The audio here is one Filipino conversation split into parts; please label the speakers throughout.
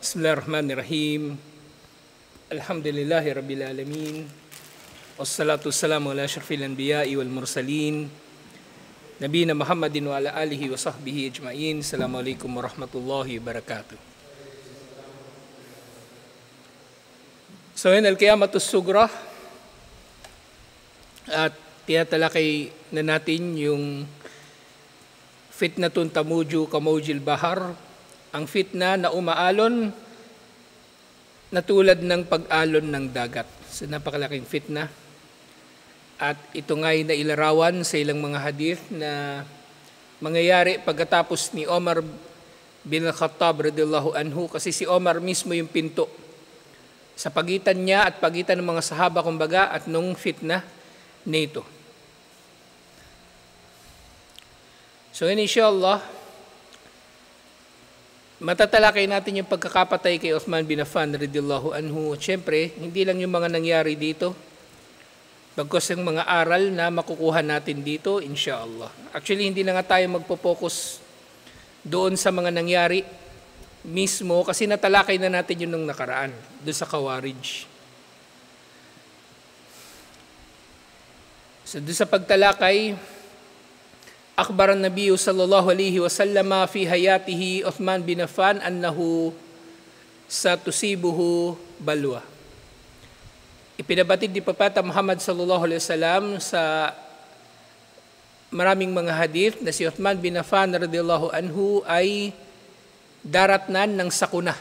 Speaker 1: Bismillahirrahmanirrahim. Alhamdulillahi Rabbil Alamin. Wassalatu wassalamu ala asyrafil anbiya'i wal mursalin. Nabiyina Muhammadin wa ala alihi wa sahbihi ajma'in. Assalamualaikum warahmatullahi wabarakatuh. So yun, Al-Qiyamatus Sugra. At tinatalakay na natin yung fitnatun tamuju kamawjil bahar. Ang fitna na umaalon na tulad ng pag-alon ng dagat. So napakalaking fitna. At ito nga'y nailarawan sa ilang mga hadith na mangyayari pagkatapos ni Omar bin Khattab radhiyallahu anhu, kasi si Omar mismo yung pinto sa pagitan niya at pagitan ng mga sahaba kumbaga at nung fitna nito. So inshallah, matatalakay natin yung pagkakapatay kay Uthman bin Affan radhiyallahu anhu. Siyempre, hindi lang yung mga nangyari dito, bagkus yung mga aral na makukuha natin dito, inshallah. Actually, hindi na nga tayo magpo-focus doon sa mga nangyari mismo kasi natalakay na natin yun nung nakaraan, doon sa Khawarij. So, doon sa pagtalakay, Akhbar an-Nabiy sallallahu alaihi wasallam fi hayatihi Uthman bin Affan annahu satusibuhu balwa. Ipinabatid ni Propeta Muhammad sallallahu alaihi wasallam sa maraming mga hadith na si Uthman bin Affan radhiyallahu anhu ay daratnan ng sakuna.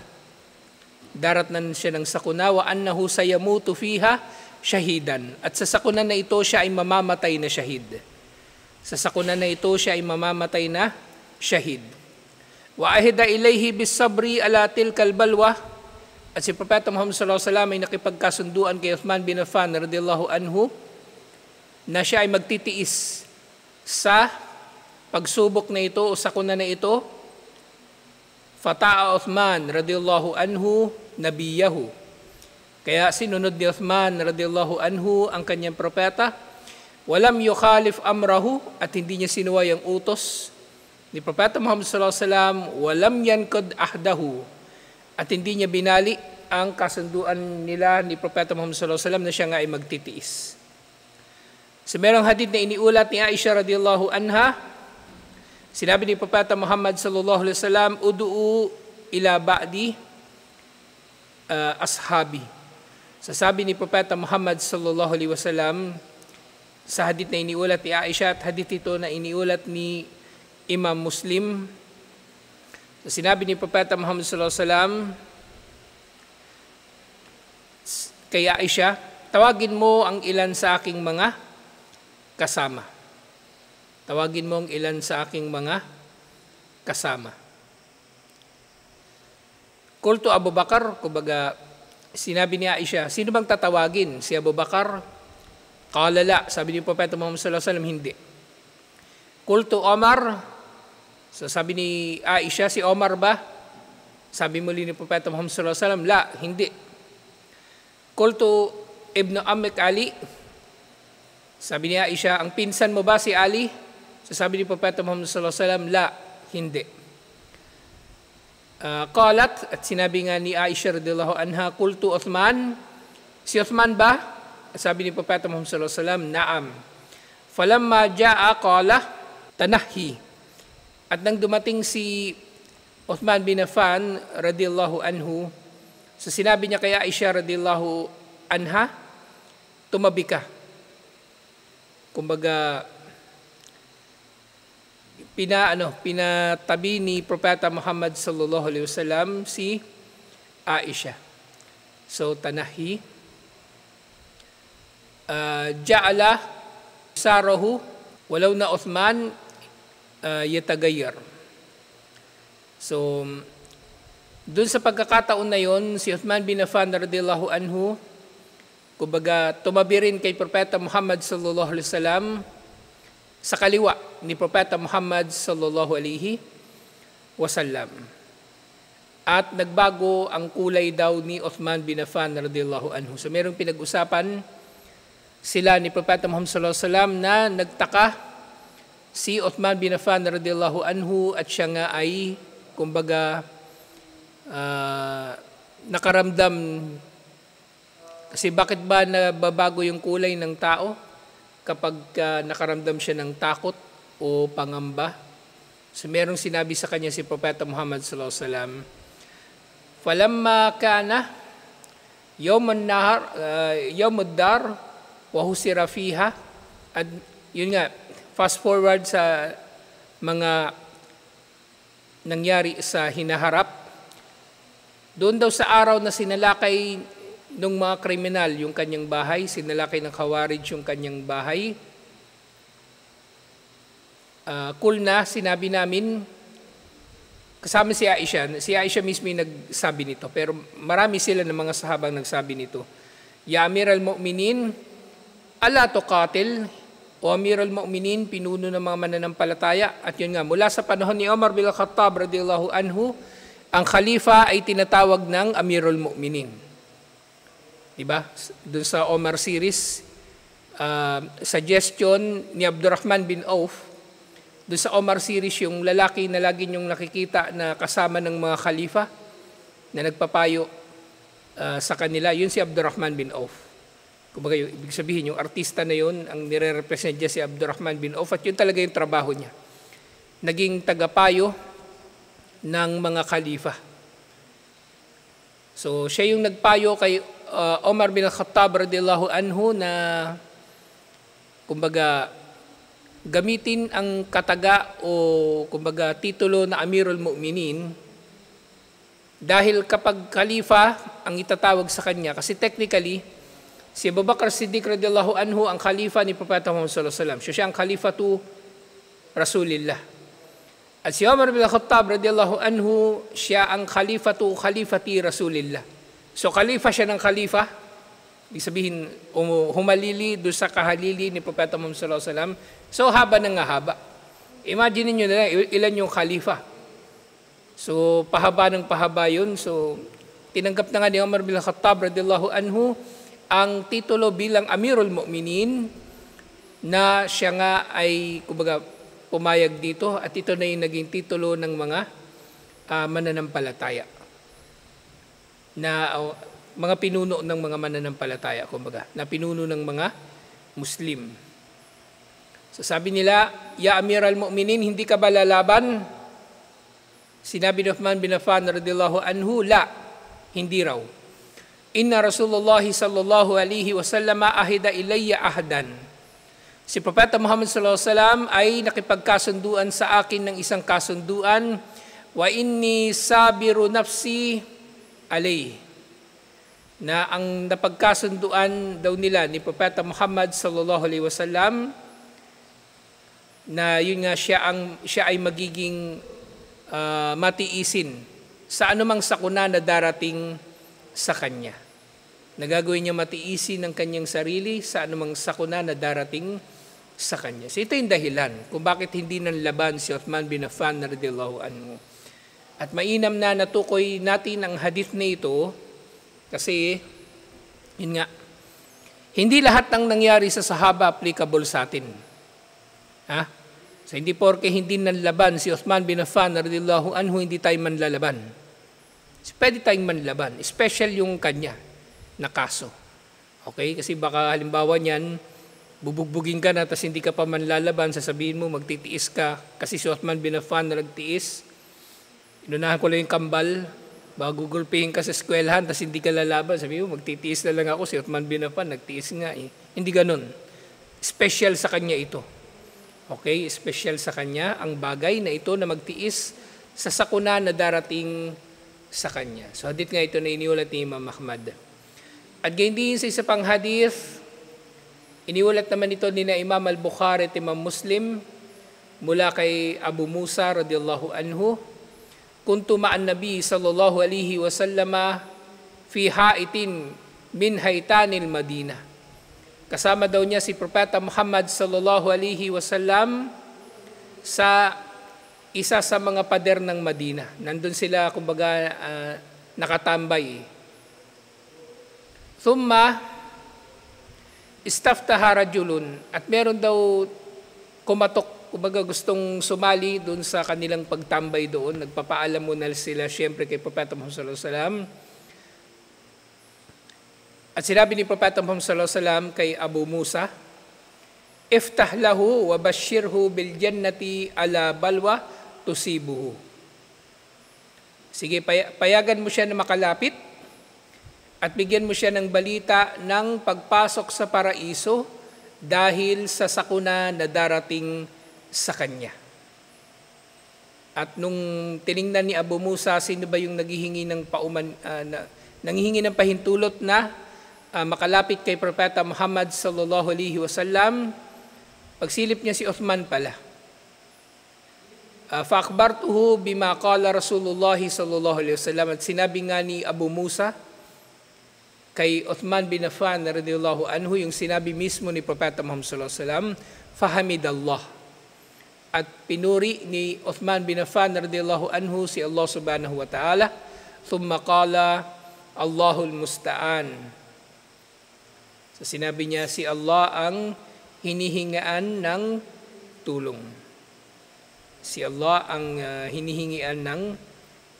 Speaker 1: Daratnan siya ng sakuna wa annahu sayamutu fiha shahidan. At sa sakuna na ito siya ay mamamatay na shahid. Sa sakuna na ito siya ay mamamatay na shahid. Wa ahida ilayhi bis-sabri ala tilkal balwa. At si Propeta Muhammad sallallahu alaihi wasallam ay nakipagkasunduan kay Uthman bin Affan radhiyallahu anhu na siya ay magtitiis sa pagsubok na ito o sakuna na ito. Fata'a Uthman radhiyallahu anhu nabiyahu. Kaya sinunod ni Uthman radhiyallahu anhu ang kanyang propeta. Walam yukhalif amrahu, at hindi niya sinuway ang utos ni Propeta Muhammad sallallahu alaihi wasallam. Walam yankad ahdahu, at hindi niya binali ang kasunduan nila ni Propeta Muhammad sallallahu alaihi wasallam na siya nga ay magtitiis. Sa merong hadith na iniulat ni Aisha radhiyallahu anha, sinabi ni Propeta Muhammad sallallahu alaihi wasallam, ud'u ila ba'di ashabi. Sasabi ni Propeta Muhammad sallallahu alaihi wasallam sa hadith na iniulat ni Aisha at hadith ito na iniulat ni Imam Muslim. So, sinabi ni Propeta Muhammad sallallahu alaihi wasallam kay Aisha, tawagin mo ang ilan sa aking mga kasama. Tawagin mo ang ilan sa aking mga kasama. Qultu Abu Bakar, kumbaga sinabi ni Aisha, sino bang tatawagin? Si Abu Bakar? Qala la, sabi ni Propeta Muhammad sallallahu alaihi wasallam, hindi. Qultu Omar, so sabi ni Aisha, si Omar ba? Sabi muli ni Propeta Muhammad sallallahu alaihi wasallam, la, hindi. Qultu Ibn Amik Ali, sabi ni Aisha, ang pinsan mo ba si Ali? So sabi ni Propeta Muhammad sallallahu alaihi wasallam, la, hindi. Qalat, at sinabi nga ni Aisha radhiyallahu anha, qultu Uthman, si Uthman ba? Sabi ni Propeta Muhammad sallallahu alaihi wasallam, na'am. Falamma ja'a qala tanahi. At nang dumating si Uthman bin Affan radhiyallahu anhu, so sinabi niya kay Aisha radhiyallahu anha, tumabi ka. Kumbaga pinatabi ni Propeta Muhammad sallallahu alaihi wasallam si Aisha. So tanahi. Ja'ala sarahu walau na Uthman yatagayyar. So doon sa pagkakataon na yon, si Uthman bin Affan radhiyallahu anhu, kumbaga tumabi rin kay Propeta Muhammad sallallahu alaihi wasallam sa kaliwa ni Propeta Muhammad sallallahu alaihi wasallam. At nagbago ang kulay daw ni Uthman bin Affan radhiyallahu anhu. So merong pinag-usapan sila ni Propeta Muhammad sallallahu alaihi wasallam na nagtaka si Uthman bin Affan radhiyallahu anhu at siya nga ay kumbaga nakaramdam, kasi bakit ba nababago yung kulay ng tao kapag nakaramdam siya ng takot o pangamba? So merong sinabi sa kanya si Propeta Muhammad sallallahu alaihi wasallam, "Falamma kana yawmun dar wa husira fiha." At yun nga, fast forward sa mga nangyari sa hinaharap. Doon daw sa araw na sinalakay ng mga kriminal yung kanyang bahay, sinalakay ng Khawarij yung kanyang bahay, kulna, sinabi namin, kasama si Aisha mismo yung nagsabi nito, pero marami sila ng mga sahabang nagsabi nito. Ya Amir al-Mu'minin, ala tuqatil, o Amir al-Mu'minin, pinuno ng mga mananampalataya. At yun nga, mula sa panahon ni Umar bin Khattab radiyallahu anhu, ang khalifa ay tinatawag ng Amir al-Mu'minin. Diba? Doon sa Omar series, suggestion ni Abdurrahman bin Auf, doon sa Omar series, yung lalaki na lagi niyong nakikita na kasama ng mga khalifa na nagpapayo sa kanila, yun si Abdurrahman bin Auf. Kumbaga, ibig sabihin, yung artista na yun, ang nire-represent niya si Abdurrahman bin Auf, at yun talaga yung trabaho niya. Naging tagapayo ng mga khalifa. So, siya yung nagpayo kay Omar bin Khattab radiyallahu anhu na, kumbaga, gamitin ang kataga o kumbaga titulo na Amirul Mu'minin, dahil kapag khalifa ang itatawag sa kanya, kasi technically si Abu Bakr Siddiq radiyallahu anhu ang khalifa ni Propeta Muhammad sallallahu alaihi wasallam. Siya ang khalifatu Rasulillah. At si Umar bin Khattab radiyallahu anhu, siya ang khalifati Rasulillah. So khalifa siya ng khalifa, ibig sabihin humalili doon sa kahalili ni Propeta Muhammad sallallahu alaihi wasallam. So haba ng haba. Imagine niyo na lang ilan yung khalifa. So pahaba ng pahaba yun. So tinanggap na nga ni Umar bin Khattab radiyallahu anhu ang titulo bilang Amirul Mu'minin, na siya nga ay kumbaga pumayag dito, at ito na yung naging titulo ng mga mananampalataya, na mga pinuno ng mga mananampalataya, kumbaga, na pinuno ng mga Muslim. So sabi nila, Ya Amir al-Mu'minin, hindi ka ba lalaban? Sinabi ni Uthman bin Affan radiyallahu anhu, la, hindi raw. Inna Rasulullah sallallahu alaihi wasallam ahida ilayya ahdan. Si Propeta Muhammad sallallahu alaihi wasallam ay nakipagkasunduan sa akin ng isang kasunduan, wa inni sabiru nafsi alayhi, na ang napagkasunduan daw nila ni Propeta Muhammad sallallahu alaihi wasallam, na yun nga siya ay magiging matiisin sa anumang sakuna na darating sa kanya. Nagagawin niya matiisin ng kanyang sarili sa anumang sakuna na darating sa kanya. So ito yung dahilan kung bakit hindi nanlaban si Uthman bin Affan radhiyallahu anhu. At mainam na natukoy natin ang hadith na ito, kasi yun nga, hindi lahat ng nangyari sa sahaba applicable sa atin. So hindi porke hindi nanlaban si Uthman bin Affan radhiyallahu anhu, hindi tayo manlalaban. So, pwede tayong manlaban, special yung kanya na kaso. Okay? Kasi baka halimbawa niyan, bubugbugin ka na tapos hindi ka pa manlalaban, sasabihin mo magtitiis ka. Kasi si Uthman bin Affan na nagtiis, inunahan ko lang yung kambal, baka gugulpihin ka sa eskwelahan tapos hindi ka lalaban, sabihin mo magtitiis na lang ako, si Uthman bin Affan nagtiis nga eh. Hindi ganun. Special sa kanya ito. Okay? Special sa kanya ang bagay na ito na magtiis sa sakuna na darating sa kanya. So hadith nga ito na iniulat ni Imam Ahmad. At gayon din sa isa pang hadith, iniulat naman ito ni na Imam al-Bukhari at Imam Muslim mula kay Abu Musa radhiyallahu anhu, kuntu ma'an nabi sallallahu alaihi wasallama fi haitin min haitanil Madinah. Kasama daw niya si Propeta Muhammad sallallahu alaihi wasallam sa isa sa mga pader ng Madina. Nandun sila, kumbaga, nakatambay. Thumma, istaftaha rajulun, at meron daw kumatok, kumbaga gustong sumali doon sa kanilang pagtambay doon. Nagpapaalam muna sila siyempre kay Propeta Muhammad sallallahu alaihi wasallam. At sinabi ni Propeta Muhammad sallallahu alaihi wasallam kay Abu Musa, "Iftah lahu wa bashirhu bil jannati ala balwa tusibuhu." Sige, payagan mo siya na makalapit at bigyan mo siya ng balita ng pagpasok sa paraiso dahil sa sakuna na darating sa kanya. At nung tiningnan ni Abu Musa, sino ba yung naghihingi ng nanghihingi ng pahintulot na makalapit kay Propeta Muhammad sallallahu alaihi wasallam, pagsilip niya si Uthman pala. Fa-akhbartuhu bima qala Rasulullah sallallahu alaihi wasallam, at sinabi nga ni Abu Musa kay Uthman bin Affan radhiyallahu anhu yung sinabi mismo ni Propeta Muhammad sallallahu alaihi wasallam, fahamidallah. At pinuri ni Uthman bin Affan radhiyallahu anhu si Allah subhanahu wa ta'ala, thumma qala Allahul musta'an. So sinabi niya, si Allah ang hinihingaan ng tulong. Si Allah ang hinihingian ng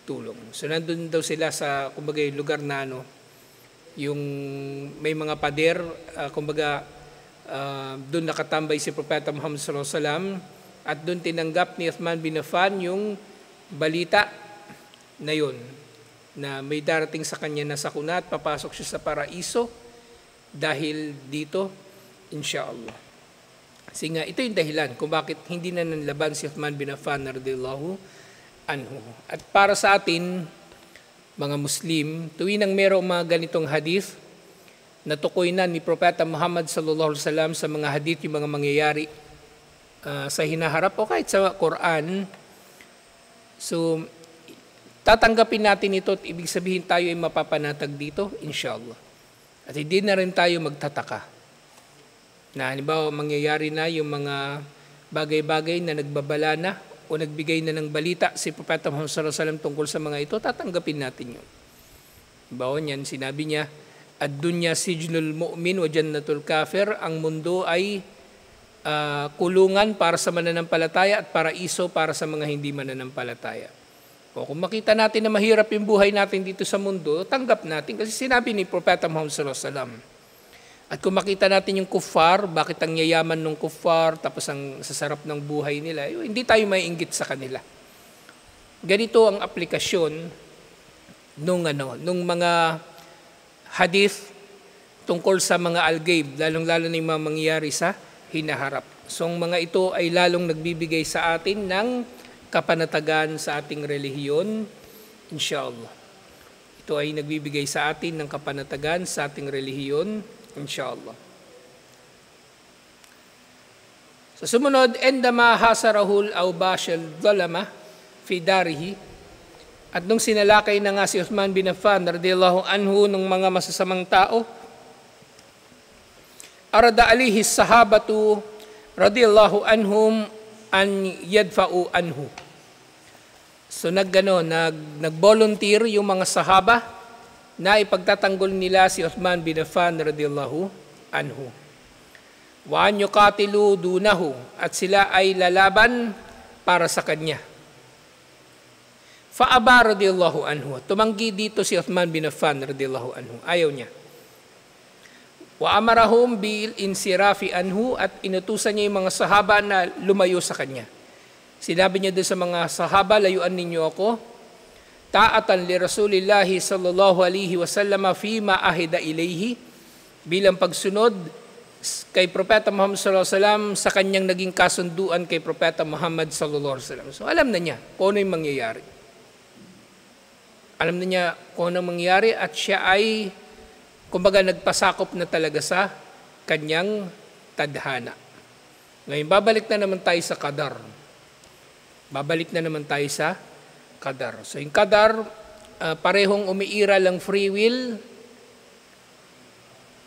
Speaker 1: tulong. So nandun daw sila sa kumbaga lugar na yung may mga pader, kumbaga doon nakatambay si Propeta Muhammad sallallahu alaihi wasallam, at doon tinanggap ni Uthman bin Affan yung balita na yun, na may darating sa kanya na sakuna at papasok siya sa paraiso dahil dito, insyaAllah. Kasi nga, ito yung dahilan kung bakit hindi na nanlaban si Uthman bin Affan radhiyallahu anhu. At para sa atin, mga Muslim, tuwing nang mayroong mga ganitong hadith, natukoy na ni Propeta Muhammad sallallahu alaihi wasallam sa mga hadith yung mga mangyayari sa hinaharap o kahit sa Quran. So, tatanggapin natin ito at ibig sabihin tayo ay mapapanatag dito, insyaAllah. At hindi na rin tayo magtataka na halimbawa mangyayari na yung mga bagay-bagay na nagbabala na o nagbigay na ng balita si Propeta Muhammad sallallahu alaihi wasallam tungkol sa mga ito, tatanggapin natin yun. Halimbawa niyan, sinabi niya, ad-dunya sijnul mu'min wa jannatul kafir, ang mundo ay kulungan para sa mananampalataya at paraiso para sa mga hindi mananampalataya. O kung makita natin na mahirap yung buhay natin dito sa mundo, tanggap natin kasi sinabi ni Propeta Muhammad sallallahu alaihi wasallam. At kung makita natin yung kuffar, bakit ang yayaman ng kuffar, tapos ang sasarap ng buhay nila, hindi tayo maiinggit sa kanila. Ganito ang aplikasyon nung mga hadith tungkol sa mga al-ghaib, lalong-lalo na yung mga mangyayari sa hinaharap. So ang mga ito ay lalong nagbibigay sa atin ng kapanatagan sa ating relihiyon, insyaAllah. Ito ay nagbibigay sa atin ng kapanatagan sa ating relihiyon, insyaAllah. Sa sumunod, endama hasarahul awbashal dhalama fi darihi. At nung sinalakay na nga si Uthman bin Affan radhiyallahu anhu ng mga masasamang tao, arada alihi sahabatu radhiyallahu anhum an yadfa'u anhu. So nag-volunteer yung mga sahaba na ipagtatanggol nila si Uthman bin Affan radhiyallahu anhu. Wa an yuqatilu dunahu, at sila ay lalaban para sa kanya. Fa aba radhiyallahu anhu, tumanggi dito si Uthman bin Affan radhiyallahu anhu, ayaw niya. Wa amarahum bil insirafi anhu, at inutusan niya yung mga sahaba na lumayo sa kanya. Sinabi niya doon sa mga sahaba, layuan ninyo ako, ta'atan li Rasulillahi sallallahu alaihi wasallam fima ahida ilayhi, bilang pagsunod kay Propeta Muhammad sallallahu alaihi wasallam sa kanyang naging kasunduan kay Propeta Muhammad sallallahu alaihi wasallam. So alam na niya kung ano yung mangyayari. Alam na niya kung ano mangyayari, at siya ay kumbaga nagpasakop na talaga sa kanyang tadhana. Ngayon, babalik na naman tayo sa qadar. Babalik na naman tayo sa qadar. So yung qadar, parehong umiiral ang free will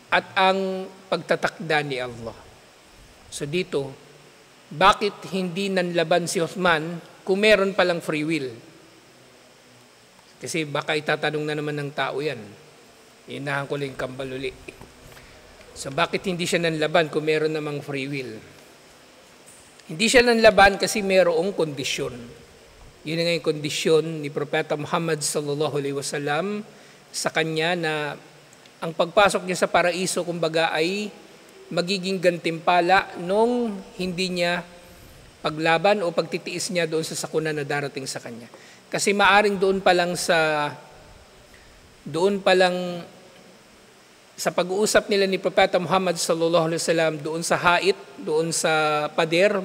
Speaker 1: at ang pagtatakda ni Allah. So dito, bakit hindi nanlaban si Uthman kung meron palang free will? Kasi baka itatanong na naman ng tao yan. Inahan ko lang yung kambal uli. So bakit hindi siya nanlaban kung meron namang free will? Hindi siya nanlaban kasi mayroong kondisyon. Yun nga yung kondisyon ni Propeta Muhammad sallallahu alaihi wasallam sa kanya na ang pagpasok niya sa paraiso, kumbaga, ay magiging gantimpala nung hindi niya paglaban o pagtitiis niya doon sa sakuna na darating sa kanya. Kasi maaring doon pa lang sa pag-uusap nila ni Propeta Muhammad sallallahu alaihi wasallam doon sa hait, doon sa pader,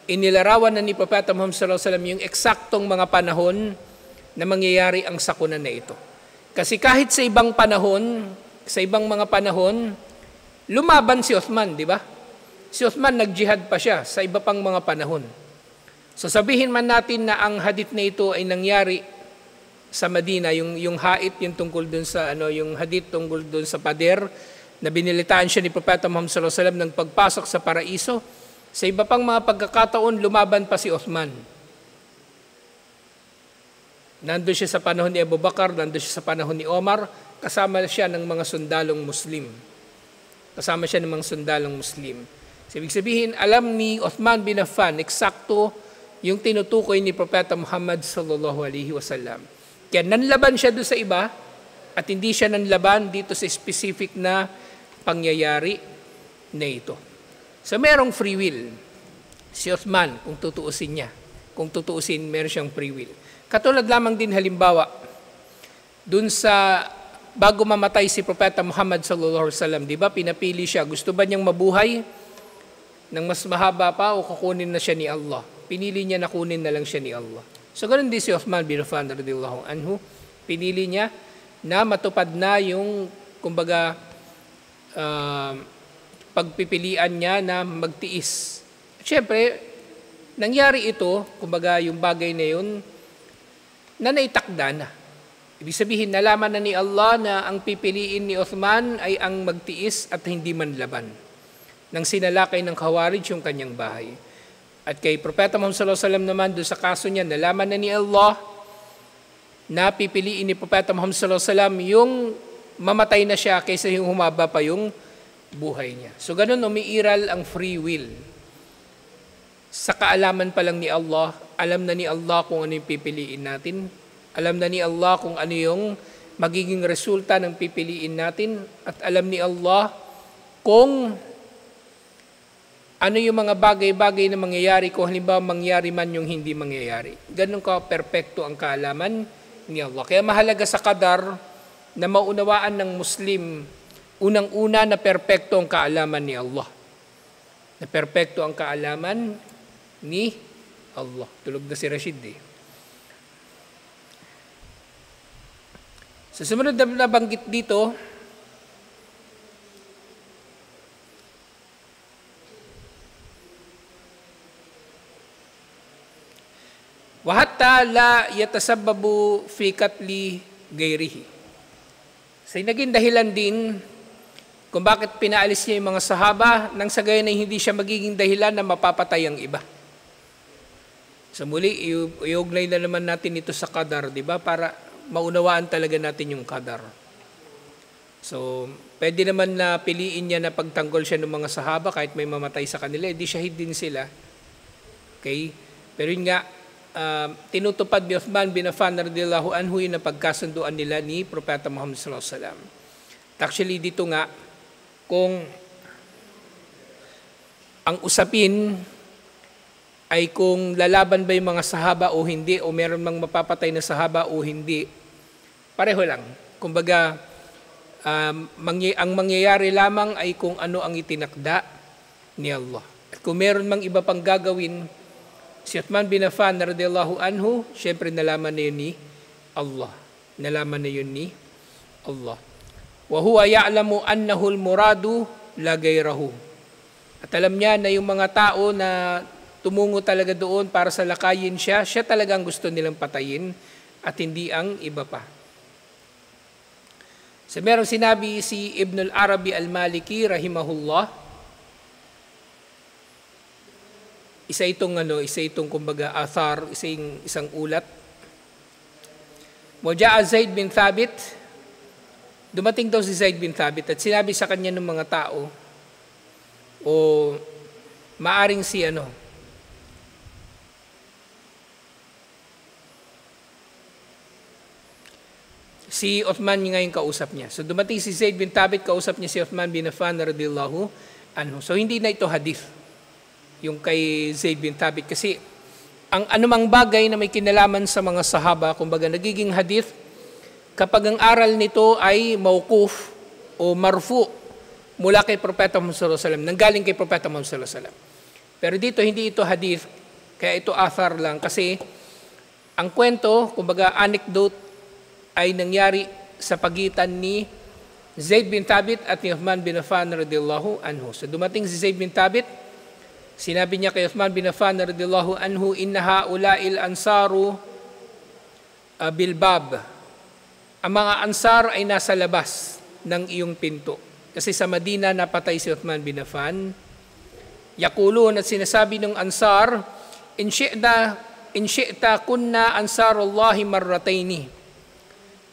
Speaker 1: inilarawan na ni Propeta Muhammad sallallahu alaihi wasallam yung eksaktong mga panahon na mangyayari ang sakuna na ito. Kasi kahit sa ibang mga panahon, lumaban si Uthman, di ba? Si Uthman nag-jihad pa siya sa iba pang mga panahon. So sabihin man natin na ang hadith na ito ay nangyari sa Madina, yung hait, yung tungkol dun sa yung hadith tungkol dun sa pader na binilitaan siya ni Propeta Muhammad sallallahu alaihi wasallam ng pagpasok sa paraiso. Sa iba pang mga pagkakataon, lumaban pa si Uthman. Nandun siya sa panahon ni Abu Bakar, nandun siya sa panahon ni Omar, kasama siya ng mga sundalong Muslim. So, ibig sabihin, alam ni Uthman bin Affan, eksakto yung tinutukoy ni Propeta Muhammad sallallahu alaihi wasallam. Kaya nanlaban siya doon sa iba at hindi siya nanlaban dito sa specific na pangyayari na ito. So, merong free will. Si Uthman, kung tutuusin, meron siyang free will. Katulad lamang din halimbawa, dun sa bago mamatay si Propeta Muhammad sallallahu alaihi wasallam, di ba, pinapili siya, gusto ba niyang mabuhay ng mas mahaba pa o kukunin na siya ni Allah? Pinili niya na kunin na lang siya ni Allah. So, ganun din si Uthman bin Affan radhiyallahu anhu, pinili niya na matupad na yung, kumbaga, pagpipilian niya na magtiis. Siyempre, nangyari ito, kumbaga yung bagay na yun, na naitakda na. Ibig sabihin, nalaman na ni Allah na ang pipiliin ni Uthman ay ang magtiis at hindi manlaban. Nang sinalakay ng Khawarij yung kanyang bahay. At kay Propeta Muhammad sallallahu alaihi wasallam naman, doon sa kaso niya, nalaman na ni Allah na pipiliin ni Propeta Muhammad sallallahu alaihi wasallam yung mamatay na siya kaysa yung humaba pa yung buhay niya. So ganun, umiiral ang free will. Sa kaalaman pa lang ni Allah, alam na ni Allah kung ano yung pipiliin natin. Alam na ni Allah kung ano yung magiging resulta ng pipiliin natin. At alam ni Allah kung ano yung mga bagay-bagay na mangyayari kung halimbawa mangyari man yung hindi mangyayari. Ganun ka perpekto ang kaalaman ni Allah. Kaya mahalaga sa qadar na maunawaan ng Muslim, unang-una na perpekto ang kaalaman ni Allah. Na perpekto ang kaalaman ni Allah. Tulog na si Rashid eh. Sa sumunod na nabanggit dito, وَحَتَّى لَا يَتَسَبَّبُ فِي قَتْلِ غَيْرِهِ. So, naging dahilan din kung bakit pinaalis niya yung mga sahaba nang sa gayon ay hindi siya magiging dahilan na mapapatay ang iba. So muli, iugnay na naman natin ito sa qadar, di ba? Para maunawaan talaga natin yung qadar. So, pwede naman na piliin niya na pagtanggol siya ng mga sahaba kahit may mamatay sa kanila, di shahid din sila. Okay? Pero yun nga, tinutupad ni Uthman bin Affan radhiyallahu anhu yung napagkasunduan nila ni Propeta Muhammad sallallahu alaihi wasallam. Actually, dito nga, kung ang usapin ay kung lalaban ba yung mga sahaba o hindi, o meron mang mapapatay na sahaba o hindi, pareho lang. Kumbaga, ang mangyayari lamang ay kung ano ang itinakda ni Allah. At kung meron mang iba pang gagawin, si Uthman bin Affan radhiyallahu anhu, syempre nalaman na yun ni Allah. Nalaman na yun ni Allah. Wa huwa ya'lamu annahu al-muradu la ghayrahu. At alam niya na yung mga tao na tumungo talaga doon para sa lakayin siya, siya talaga ang gusto nilang patayin at hindi ang iba pa. So merong sinabi si Ibn al-Arabi al-Maliki rahimahullah, isa itong kumbaga athar, isang ulat. Waja'a Zaid bin Thabit, dumating daw si Zaid bin Thabit at sinabi sa kanya ng mga tao, o maaring si Si Uthman ngayon kausap niya. So dumating si Zaid bin Thabit, kausap niya si Uthman bin Affan radhiyallahu anhu. So hindi na ito hadith, yung kay Zaid bin Thabit. Kasi ang anumang bagay na may kinalaman sa mga sahaba, kumbaga nagiging hadith, kapag ang aral nito ay mawquf o marfu mula kay Propeta Muhammad sallallahu alaihi wasallam, nanggaling kay Propeta Muhammad sallallahu alaihi wasallam. Pero dito hindi ito hadith, kaya ito athar lang. Kasi ang kwento, kumbaga anecdote, ay nangyari sa pagitan ni Zaid bin Thabit at ni Uthman bin Affan radhiyallahu anhu. So dumating si Zaid bin Thabit, sinabi niya kay Uthman bin Affan radhiyallahu anhu, inna haula'il ansaru bilbab. Ang mga ansar ay nasa labas ng iyong pinto. Kasi sa Madina napatay si Uthman bin Affan. Yakulun, at sinasabi ng ansar, in syi'ta kunna ansarullahi marrataini.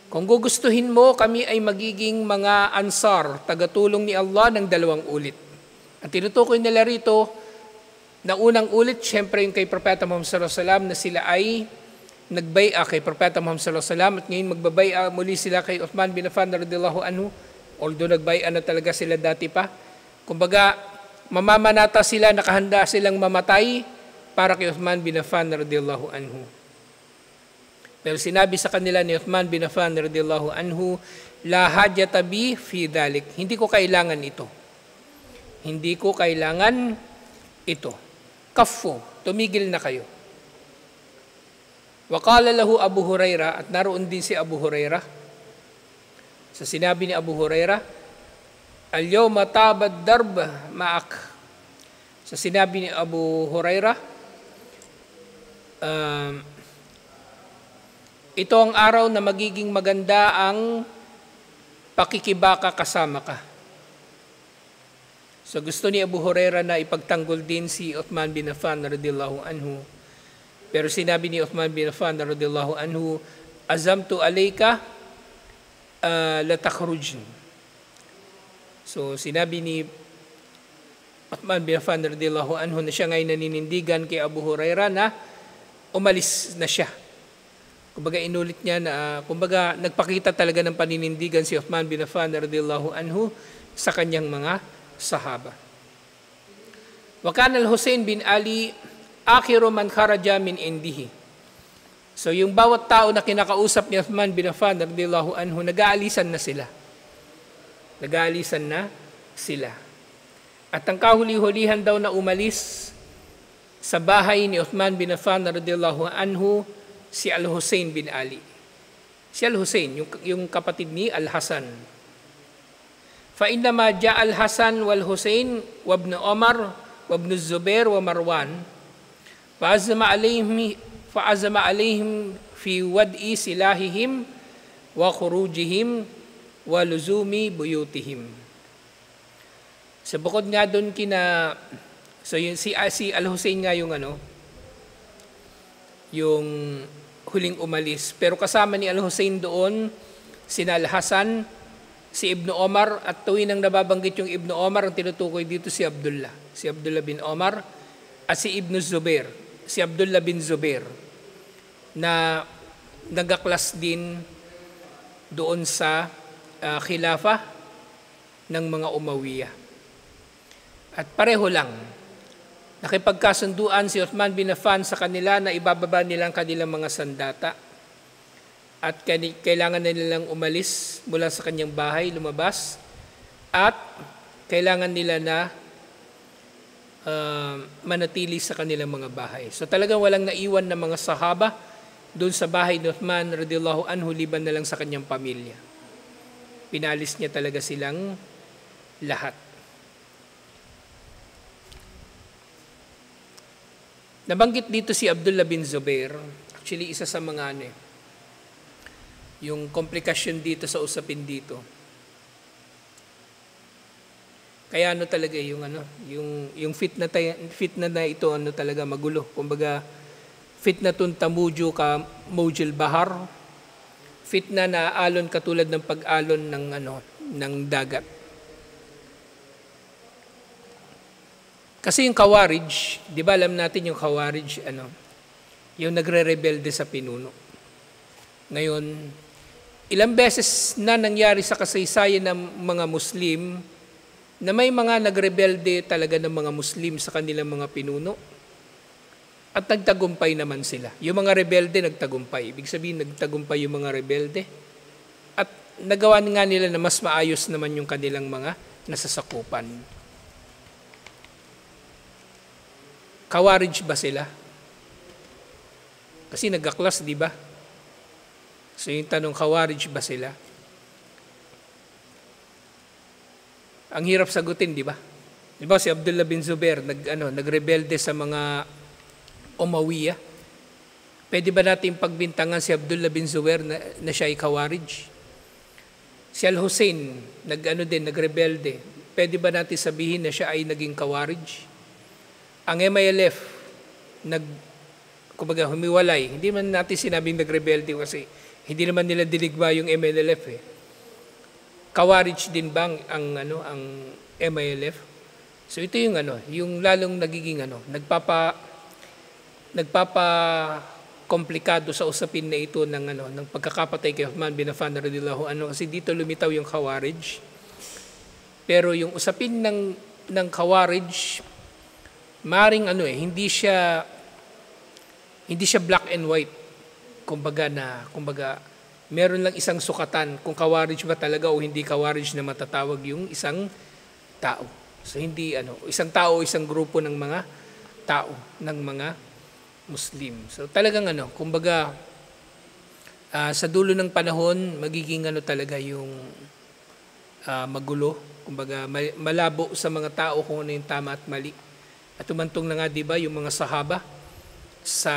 Speaker 1: Kung gugustuhin mo, kami ay magiging mga ansar, tagatulong ni Allah ng 2 ulit. At tinutukoy nila rito na unang ulit, syempre yung kay Propeta Muhammad sallallahu alaihi wasallam, na sila ay nagbai'a kay Propeta Muhammad sallallahu alaihi wasallam, at ngayon magbabai'a muli sila kay Uthman bin Affan radhiyallahu anhu, although nagbai'a na talaga sila dati pa. Kumbaga, mamamanata sila, nakahanda silang mamatay para kay Uthman bin Affan radhiyallahu anhu. Pero sinabi sa kanila ni Uthman bin Affan radhiyallahu anhu, la hajata bi fi dhalik. Hindi ko kailangan ito. Hindi ko kailangan ito. Kaffu, tumigil na kayo. Wa qala lahu Abu Hurairah, at naroon din si Abu Hurairah. Sa sinabi ni Abu Hurairah, al-yawma tabad darb ma'ak. Sa sinabi ni Abu Hurairah, ito ang araw na magiging maganda ang pakikibaka kasama ka. So gusto ni Abu Hurairah na ipagtanggol din si Uthman bin Affan radhiyallahu anhu. Pero sinabi ni Uthman bin Affan radhiyallahu anhu, azamtu alayka la takhruj. So sinabi ni Uthman bin Affan radhiyallahu anhu na siya ngayon naninindigan kay Abu Hurairah na umalis na siya. Kumbaga inulit niya na, kumbaga nagpakita talaga ng paninindigan si Uthman bin Affan radhiyallahu anhu sa kanyang mga sahaba. Wa kana al-Husayn bin Ali akhiru man kharaja min indihi. So yung bawat tao na kinakausap ni Uthman bin Affan radhiyallahu anhu, nag-aalisan na sila. Nag-aalisan na sila. At ang kahuli-hulihan daw na umalis sa bahay ni Uthman bin Affan radhiyallahu anhu, si Al-Husayn bin Ali. Si Al-Husayn, yung kapatid ni Al-Hasan. فَإِنَّمَا جَاءَ الْحَسَنُ وَالْحُسَيْنُ وَابْنُ عُمَرَ وَابْنُ الزُّبَيْرِ وَمَرْوَانَ فَعَزَمَ عَلَيْهِمْ فِي وَدْءِ سِلَاحِهِمْ وَخُرُوجِهِمْ وَلُزُومِ بُيُوتِهِمْ. Sa bukod nga doon so si Al-Husayn nga yung huling umalis. Pero kasama ni Al-Husayn doon, sina Al-Hasan, si Ibn Omar, at tuwing nang nababanggit yung Ibn Omar, ang tinutukoy dito si Abdullah. Si Abdullah bin Omar at si Ibn Zubair, si Abdullah bin Zubair, na nagaklas din doon sa khilafah ng mga Umayyah. At pareho lang, nakipagkasunduan si Uthman bin Affan sa kanila na ibababa nilang kanilang mga sandata at kailangan na nilang umalis mula sa kanyang bahay, lumabas, at kailangan nila na manatili sa kanilang mga bahay. So talagang walang naiwan na mga sahaba doon sa bahay ni Uthman radhiyallahu anhu, liban na lang sa kanyang pamilya. Pinalis niya talaga silang lahat. Nabanggit dito si Abdullah bin Zubair. Actually, isa sa mga yung komplikasyon dito sa usapin dito. Kaya talaga yung fitna na ito talaga magulo. Kumbaga fitnatun tamuju ka mawjil bahar. Fitna na alon katulad ng pag-alon ng dagat. Kasi yung Khawarij, di ba alam natin yung Khawarij, yung nagre-rebelde sa pinuno. Ngayon, Ilang beses na nangyari sa kasaysayan ng mga Muslim na may mga nagrebelde talaga ng mga Muslim sa kanilang mga pinuno at nagtagumpay naman sila. Yung mga rebelde nagtagumpay. Ibig sabihin nagtagumpay yung mga rebelde at nagawa nga nila na mas maayos naman yung kanilang mga nasasakupan. Kawarij ba sila? Kasi nagkaklas, di ba? So yung tanong, kawarij ba sila? Ang hirap sagutin, di ba? Di ba si Abdullah bin Zubair nagrebelde sa mga Umawiya? Pwede ba natin pagbintangan si Abdullah bin Zubair na siya ay kawarij? Si Al-Hussein nagrebelde. Pwede ba natin sabihin na siya ay naging kawarij? Ang MILF kumbaga humiwalay. Hindi man natin sinabing nagrebelde kasi hindi naman nila diligma yung MNLF eh. Kawarij din bang ang MILF? So ito yung yung lalong nagiging nagpapa-komplikado sa usapin na ito ng pagkakapatay kay Uthman bin Affan radhiyallahu anhu kasi dito lumitaw yung kawarij. Pero yung usapin ng kawarij maring hindi siya black and white. Kumbaga meron lang isang sukatan kung kawarij ba talaga o hindi kawarij na matatawag yung isang tao. So hindi isang tao o isang grupo ng mga tao, ng mga Muslim. So talagang kumbaga sa dulo ng panahon magiging talaga yung magulo, kumbaga malabo sa mga tao kung ano yung tama at mali. At umantong na nga 'di ba yung mga sahaba sa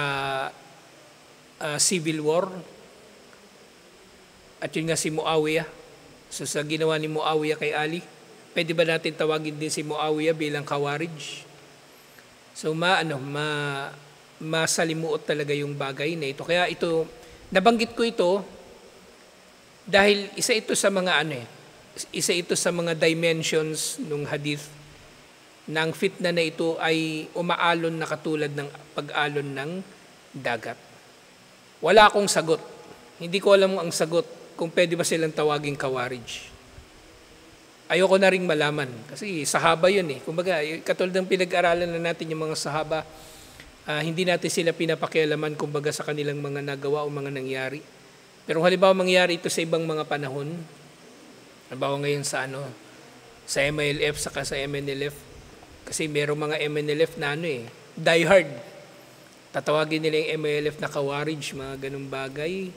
Speaker 1: civil war at yun nga si Muawiyah. So sa ginawa ni Muawiyah kay Ali, pwede ba natin tawagin din si Muawiyah bilang kawarij? So masalimuot talaga yung bagay na ito. Kaya ito, nabanggit ko ito dahil isa ito sa mga dimensions ng hadith na ang fitna na ito ay umaalon na katulad ng pag-alon ng dagat. Wala akong sagot. Hindi ko alam ang sagot kung pwede ba silang tawaging kawarij. Ayoko na ring malaman kasi sahaba yun eh. Kumbaga, katulad ng pinag-aralan na natin yung mga sahaba, hindi natin sila pinapakialaman kumbaga sa kanilang mga nagawa o mga nangyari. Pero halimbawa mangyari ito sa ibang mga panahon, halimbawa ngayon sa MILF saka sa MNLF, kasi merong mga MNLF na die hard. Tatawagin nila yung MILF na kawarij, mga ganung bagay.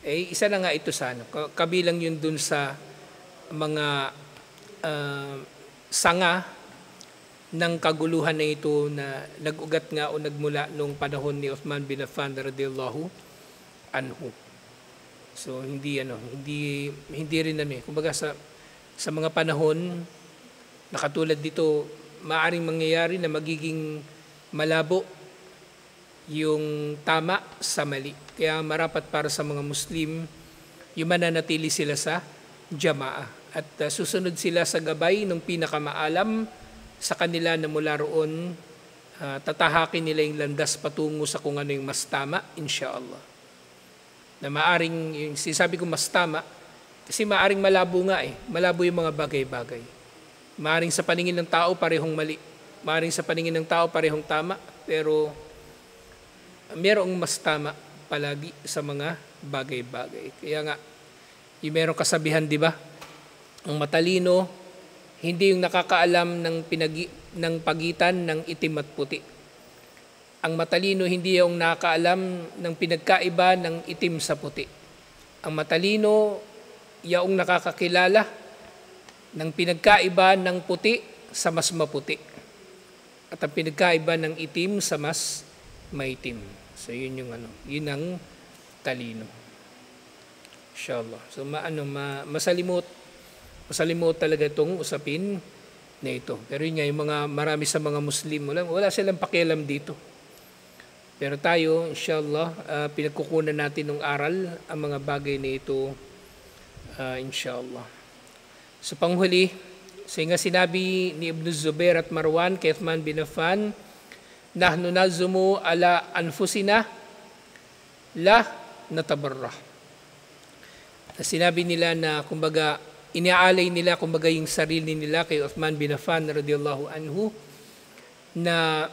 Speaker 1: Isa na nga ito sa kabilang yun dun sa mga sanga ng kaguluhan na ito na nag-ugat nga o nagmula nung panahon ni Uthman bin Affan radhiyallahu anhu. So hindi rin kumbaga sa mga panahon na katulad dito maaring mangyayari na magiging malabo yung tama sa mali. Kaya marapat para sa mga Muslim yung mananatili sila sa jamaah at susunod sila sa gabay ng pinakamaalam sa kanila na mula roon tatahakin nila yung landas patungo sa kung ano yung mas tama, insyaAllah. Na maaring, yung sinasabi ko mas tama, kasi maaring malabo nga malabo yung mga bagay-bagay. Maaring sa paningin ng tao parehong mali, maaring sa paningin ng tao parehong tama, pero merong mas tama palagi sa mga bagay-bagay. Kaya nga, yung merong kasabihan, di ba? Ang matalino, hindi yung nakakaalam ng pagitan ng itim at puti. Ang matalino, hindi yung nakakaalam ng pinagkaiba ng itim sa puti. Ang matalino, yung nakakakilala ng pinagkaiba ng puti sa mas maputi. At ang pinagkaiba ng itim sa mas maitim. So yun yung yun ang talino. Inshallah. So masalimot talaga itong usapin na ito. Pero yun nga, yung marami sa mga Muslim, wala silang pakialam dito. Pero tayo, inshallah, pinagkukunan natin ng aral ang mga bagay na ito, inshallah. So panghuli, so nga sinabi ni Ibn Zubair at Marwan kay Uthman bin Affan, nahnu nazumu ala anfusina la natabarrah. Sinabi nila na kumbaga iniaalay nila kumbaga yung sarili nila kay Uthman bin Affan radhiyallahu anhu na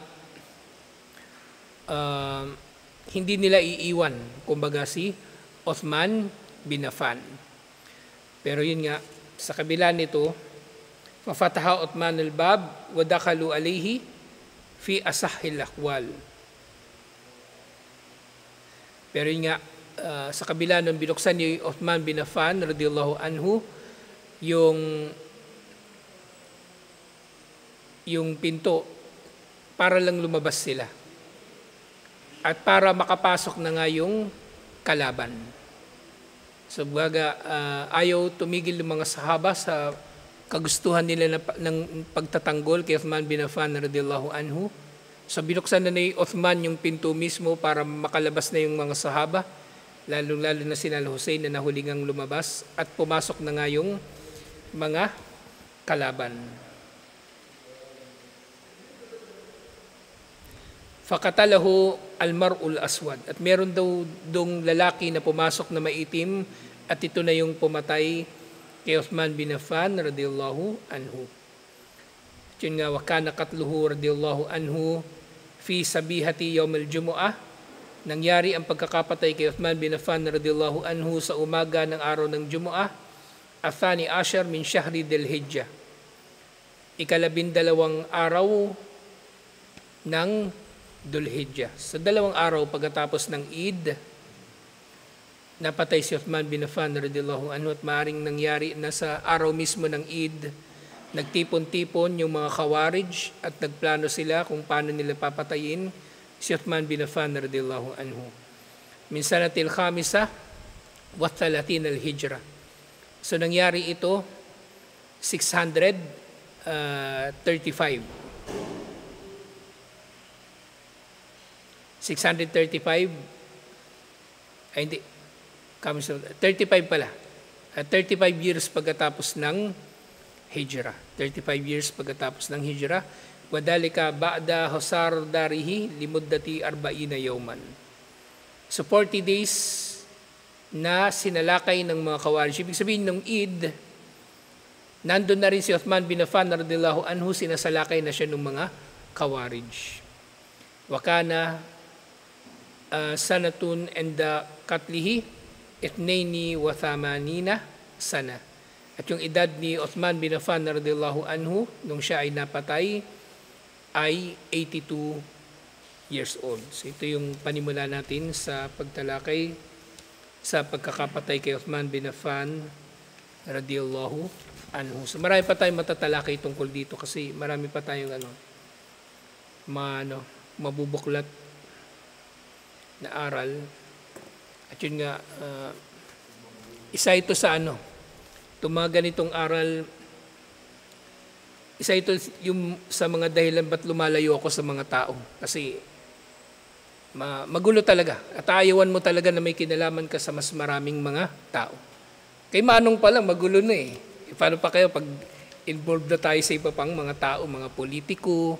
Speaker 1: hindi nila iiwan kumbaga si Uthman bin Affan. Pero yun nga, sa kabila nito, fafataha Uthman al-bab wa dakhalu alayhi fi asahhil aqwal. Pero yun nga, sa kabila nung binuksan ni Uthman bin Affan radhiyallahu anhu yung pinto para lang lumabas sila at para makapasok na nga yung kalaban. So baga ayaw tumigil ng mga sahaba sa kagustuhan nila ng pagtatanggol kay Uthman bin Affan radhiyallahu anhu. So binuksan na ni Uthman yung pinto mismo para makalabas na yung mga sahaba, lalo na si Al-Hussein na nahulingang lumabas at pumasok na nga yung mga kalaban. Fakatalahu al-mar'ul aswad. At meron daw dong lalaki na pumasok na maitim at ito na yung pumatay kay Uthman bin Affan radhiyallahu anhu. Yun nga, wakana katluhu radhiyallahu anhu fi sabihati yawm al-jumu'ah. Nangyari ang pagkakapatay kay Uthman bin Affan radhiyallahu anhu sa umaga ng araw ng Jumu'ah, athani ashar min shahri Dhul Hijjah. 12 araw ng Dhul Hijjah. Sa 2 araw pagkatapos ng Eid, napatay si Uthman bin Affan radhiyallahu anhu at maaring nangyari na sa araw mismo ng Eid, nagtipon-tipon yung mga Khawarij at nagplano sila kung paano nila papatayin si Uthman bin Affan radhiyallahu anhu. Min sanatil khamisa wa 30 al-hijra. So nangyari ito 635. 635 ay hindi 35 pala. 35 years pagkatapos ng hijra. 35 years pagkatapos ng hijra. Wadalika ba'da husar darihi limuddati 40 yawman. So 40 days na sinalakay ng mga Khawarij. Ibig sabihin ng Eid, nandun na rin si Uthman bin Affan radhiyallahu anhu, sinasalakay na siya ng mga Khawarij. Wakana sanatun enda katlihi itnaini wa thamanina sana. At yung edad ni Uthman bin Affan radhiyallahu anhu nung siya ay napatay ay 82 years old. So ito yung panimula natin sa pagtalakay sa pagkakapatay kay Uthman bin Affan radhiyallahu anhu. So marami pa tayong matatalakay tungkol dito kasi marami pa tayong mabubuklat na aral. At yun nga, isa ito sa itong mga ganitong aral, isa ito yung sa mga dahilan ba't lumalayo ako sa mga tao. Kasi magulo talaga. At ayawan mo talaga na may kinalaman ka sa mas maraming mga tao. Kay Manong pa lang, magulo na eh. Paano pa kayo pag involved na tayo sa iba pang mga tao, mga politiko,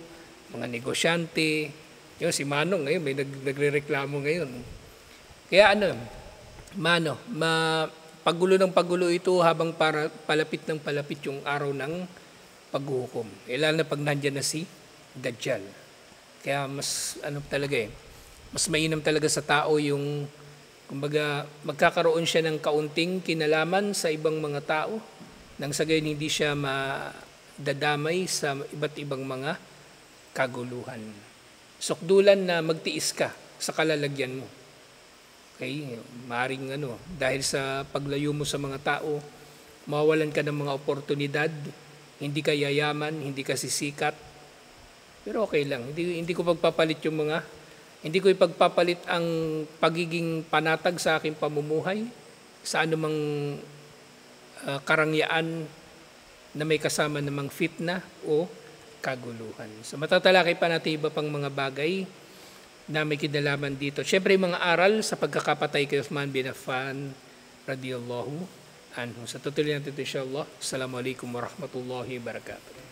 Speaker 1: mga negosyante. Yung si Manong ngayon, may nagre-reklamo ngayon. Kaya pagulo ng pagulo ito habang palapit ng palapit yung araw ng paghuhukom. Lalo na pag nandyan na si Dajjal. Kaya mas mas mainam talaga sa tao yung kumbaga magkakaroon siya ng kaunting kinalaman sa ibang mga tao nang sa gayon hindi siya madadamay sa iba't ibang mga kaguluhan. Sukdulan na magtiis ka sa kalalagyan mo. Okay? Maring dahil sa paglayo mo sa mga tao, mawawalan ka ng mga oportunidad. Hindi ka yayaman, hindi ka sisikat. Pero okay lang. Hindi ko ipagpapalit ang pagiging panatag sa aking pamumuhay sa anumang karangyaan na may kasama namang fitna o kaguluhan. So matatalakay pa natin iba pang mga bagay na may kinalaman dito. Siyempre mga aral sa pagkakapatay kay Uthman bin Affan radhiyallahu anhu. Sa tutuloy natin ito insyaAllah. Assalamualaikum warahmatullahi wabarakatuh.